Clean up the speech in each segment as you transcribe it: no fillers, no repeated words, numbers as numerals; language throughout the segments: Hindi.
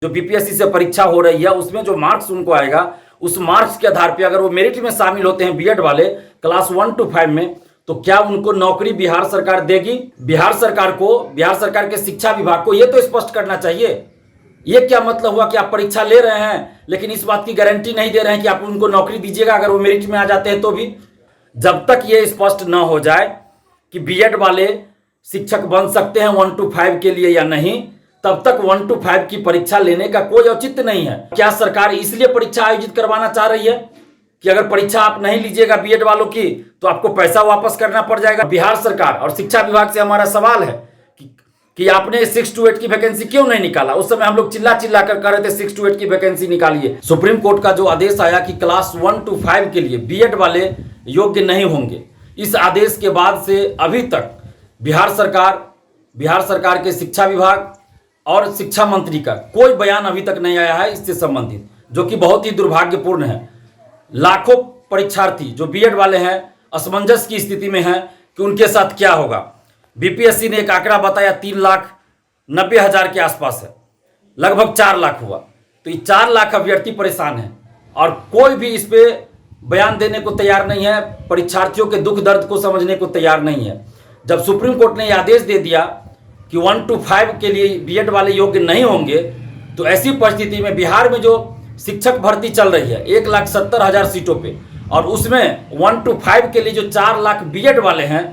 जो बीपीएससी से परीक्षा हो रही है उसमें जो मार्क्स उनको आएगा उस मार्क्स के आधार पे अगर वो मेरिट में शामिल होते हैं बीएड वाले क्लास 1 to 5 में, तो क्या उनको नौकरी बिहार सरकार देगी? बिहार सरकार के शिक्षा विभाग को ये तो स्पष्ट करना चाहिए। ये क्या मतलब हुआ कि आप परीक्षा ले रहे हैं लेकिन इस बात की गारंटी नहीं दे रहे हैं कि आप उनको नौकरी दीजिएगा अगर वो मेरिट में आ जाते हैं तो भी? जब तक ये स्पष्ट न हो जाए कि बीएड वाले शिक्षक बन सकते हैं 1 to 5 के लिए या नहीं, तब तक 1 to 5 की परीक्षा लेने का कोई औचित्य नहीं है। क्या सरकार इसलिए परीक्षा आयोजित करवाना चाह रही है कि अगर परीक्षा आप नहीं लीजिएगा बीएड वालों की तो आपको पैसा वापस करना पड़ जाएगा? बिहार सरकार और शिक्षा विभाग से हमारा सवाल है कि आपने 6 to 8 की वैकेंसी क्यों नहीं निकाला? उस समय हम लोग चिल्ला चिल्ला कर कह रहे थे 6 to 8 की वैकेंसी निकालिए। सुप्रीम कोर्ट का जो आदेश आया कि क्लास 1 to 5 के लिए बीएड वाले योग्य नहीं होंगे, इस आदेश के बाद से अभी तक बिहार सरकार के शिक्षा विभाग और शिक्षा मंत्री का कोई बयान अभी तक नहीं आया है इससे संबंधित, जो कि बहुत ही दुर्भाग्यपूर्ण है। लाखों परीक्षार्थी जो बीएड वाले हैं असमंजस की स्थिति में हैं कि उनके साथ क्या होगा। बीपीएससी ने एक आंकड़ा बताया 3,90,000 के आसपास है, लगभग 4 लाख हुआ, तो ये 4 लाख अभ्यर्थी परेशान हैं और कोई भी इस पे बयान देने को तैयार नहीं है, परीक्षार्थियों के दुख दर्द को समझने को तैयार नहीं है। जब सुप्रीम कोर्ट ने यह आदेश दे दिया कि 1 to 5 के लिए बीएड वाले योग्य नहीं होंगे, तो ऐसी परिस्थिति में बिहार में जो शिक्षक भर्ती चल रही है 1,70,000 सीटों पे, और उसमें 1 to 5 के लिए जो 4 लाख बीएड वाले हैं,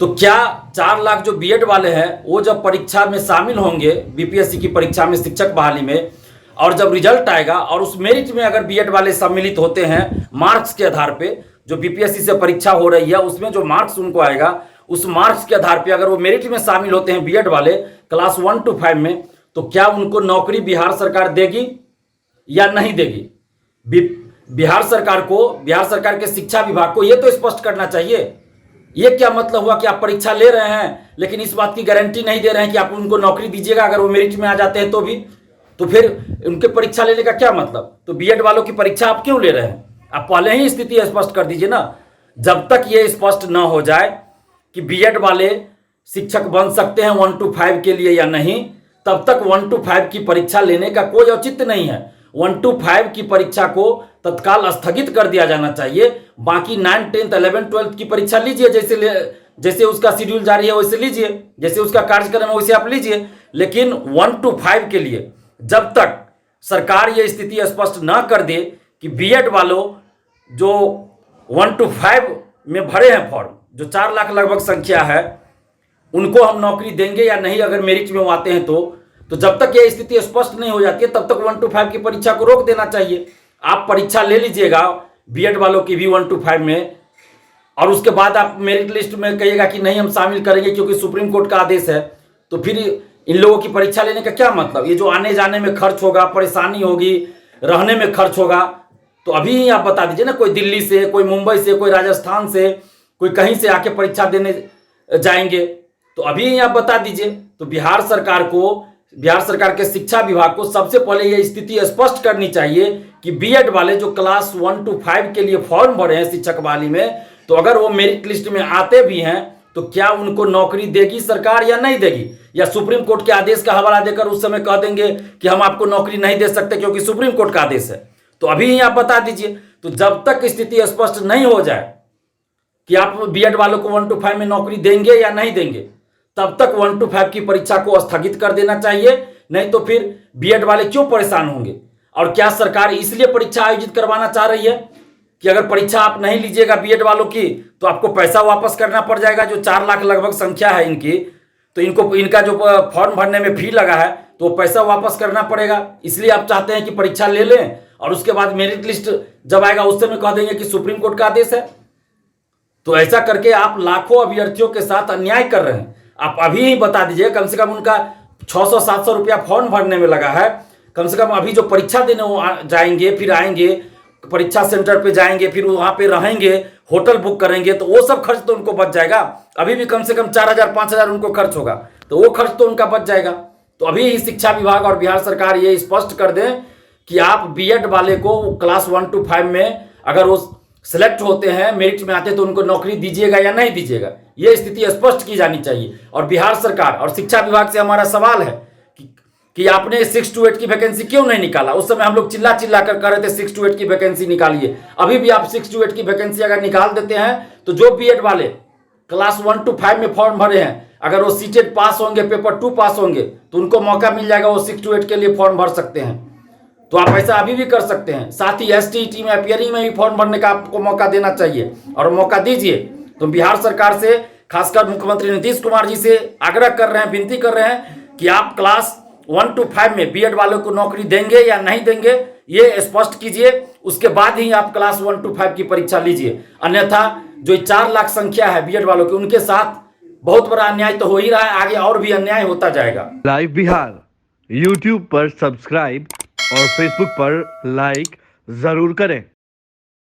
तो क्या 4 लाख जो बीएड वाले हैं वो जब परीक्षा में शामिल होंगे बीपीएससी की परीक्षा में शिक्षक बहाली में, और जब रिजल्ट आएगा और उस मेरिट में अगर बीएड वाले सम्मिलित होते हैं मार्क्स के आधार पे, जो बीपीएससी से परीक्षा हो रही है उसमें जो मार्क्स उनको आएगा उस मार्क्स के आधार पे अगर वो मेरिट में शामिल होते हैं बीएड वाले क्लास 1 to 5 में, तो क्या उनको नौकरी बिहार सरकार देगी या नहीं देगी? बिहार सरकार के शिक्षा विभाग को ये तो स्पष्ट करना चाहिए। ये क्या मतलब हुआ कि आप परीक्षा ले रहे हैं लेकिन इस बात की गारंटी नहीं दे रहे हैं कि आप उनको नौकरी दीजिएगा अगर वो मेरिट में आ जाते हैं तो भी? तो फिर उनके परीक्षा लेने का क्या मतलब? तो बीएड वालों की परीक्षा आप क्यों ले रहे हैं? आप पहले ही स्थिति स्पष्ट कर दीजिए ना। जब तक ये स्पष्ट न हो जाए कि बीएड वाले शिक्षक बन सकते हैं 1 to 5 के लिए या नहीं, तब तक 1 to 5 की परीक्षा लेने का कोई औचित्य नहीं है। 1 to 5 की परीक्षा को तत्काल स्थगित कर दिया जाना चाहिए। बाकी 9, 10, 11, 12 की परीक्षा लीजिए, जैसे उसका शेड्यूल जारी है वैसे लीजिए, जैसे उसका कार्यक्रम है वैसे आप लीजिए। लेकिन 1 to 5 के लिए जब तक सरकार ये स्थिति स्पष्ट न कर दे कि बीएड वालों जो 1 to 5 में भरे हैं फॉर्म, जो 4 लाख लगभग संख्या है, उनको हम नौकरी देंगे या नहीं अगर मेरिट में वो आते हैं तो जब तक यह स्थिति स्पष्ट नहीं हो जाती है तब तक 1 to 5 की परीक्षा को रोक देना चाहिए। आप परीक्षा ले लीजिएगा बीएड वालों की भी 1 to 5 में, और उसके बाद आप मेरिट लिस्ट में कहिएगा कि नहीं हम शामिल करेंगे क्योंकि सुप्रीम कोर्ट का आदेश है, तो फिर इन लोगों की परीक्षा लेने का क्या मतलब? ये जो आने जाने में खर्च होगा, परेशानी होगी, रहने में खर्च होगा, तो अभी ही आप बता दीजिए ना। कोई दिल्ली से, कोई मुंबई से, कोई राजस्थान से, कोई कहीं से आके परीक्षा देने जाएंगे, तो अभी ही आप बता दीजिए। तो बिहार सरकार के शिक्षा विभाग को सबसे पहले यह स्थिति स्पष्ट करनी चाहिए कि बीएड वाले जो क्लास 1 to 5 के लिए फॉर्म भरे हैं शिक्षक बहाली में, तो अगर वो मेरिट लिस्ट में आते भी हैं तो क्या उनको नौकरी देगी सरकार या नहीं देगी? या सुप्रीम कोर्ट के आदेश का हवाला देकर उस समय कह देंगे कि हम आपको नौकरी नहीं दे सकते क्योंकि सुप्रीम कोर्ट का आदेश है? तो अभी ही आप बता दीजिए। तो जब तक स्थिति स्पष्ट नहीं हो जाए कि आप बीएड वालों को 1 to 5 में नौकरी देंगे या नहीं देंगे, तब तक 1 to 5 की परीक्षा को स्थगित कर देना चाहिए। नहीं तो फिर बीएड वाले क्यों परेशान होंगे? और क्या सरकार इसलिए परीक्षा आयोजित करवाना चाह रही है कि अगर परीक्षा आप नहीं लीजिएगा बीएड वालों की तो आपको पैसा वापस करना पड़ जाएगा? जो 4 लाख लगभग संख्या है इनकी, तो इनका जो फॉर्म भरने में फी लगा है तो पैसा वापस करना पड़ेगा। इसलिए आप चाहते हैं कि परीक्षा ले लें और उसके बाद मेरिट लिस्ट जब आएगा उस समय कह देंगे कि सुप्रीम कोर्ट का आदेश है। तो ऐसा करके आप लाखों अभ्यर्थियों के साथ अन्याय कर रहे हैं। आप अभी ही बता दीजिए, कम से कम उनका 600-700 रुपया फॉर्म भरने में लगा है, कम से कम अभी जो परीक्षा देने वो जाएंगे, फिर आएंगे, परीक्षा सेंटर पे जाएंगे, फिर वहाँ पे रहेंगे, होटल बुक करेंगे, तो वो सब खर्च तो उनको बच जाएगा। अभी भी कम से कम 4,000-5,000 उनको खर्च होगा, तो वो खर्च तो उनका बच जाएगा। तो अभी ही शिक्षा विभाग और बिहार सरकार ये स्पष्ट कर दें कि आप बीएड वाले को क्लास 1 to 5 में अगर वो सिलेक्ट होते हैं, मेरिट में आते हैं, तो उनको नौकरी दीजिएगा या नहीं दीजिएगा, ये स्थिति स्पष्ट की जानी चाहिए। और बिहार सरकार और शिक्षा विभाग से हमारा सवाल है कि आपने 6 to 8 की वैकेंसी क्यों नहीं निकाला। उस समय हम लोग चिल्ला चिल्ला कर कह रहे थे 6 to 8 की वैकेंसी निकालिए। अभी भी आप 6 to 8 की वैकेंसी अगर निकाल देते हैं तो जो बीएड वाले क्लास 1 to 5 में फॉर्म भरे हैं, अगर वो सीटेट पास होंगे, पेपर 2 पास होंगे, तो उनको मौका मिल जाएगा, वो 6 to 8 के लिए फॉर्म भर सकते हैं। तो आप ऐसा अभी भी कर सकते हैं। साथ ही STET में अपियरिंग में भी फॉर्म भरने का आपको मौका देना चाहिए और मौका दीजिए। तो बिहार सरकार से, खासकर मुख्यमंत्री नीतीश कुमार जी से आग्रह कर रहे हैं, विनती कर रहे हैं कि आप क्लास 1 to 5 में बीएड वालों को नौकरी देंगे या नहीं देंगे, ये स्पष्ट कीजिए। उसके बाद ही आप क्लास 1 to 5 की परीक्षा लीजिए। अन्यथा जो 4 लाख संख्या है बीएड वालों की, उनके साथ बहुत बड़ा अन्याय तो हो ही रहा है, आगे और भी अन्याय होता जाएगा। लाइव बिहार यूट्यूब पर सब्सक्राइब और फेसबुक पर लाइक जरूर करें।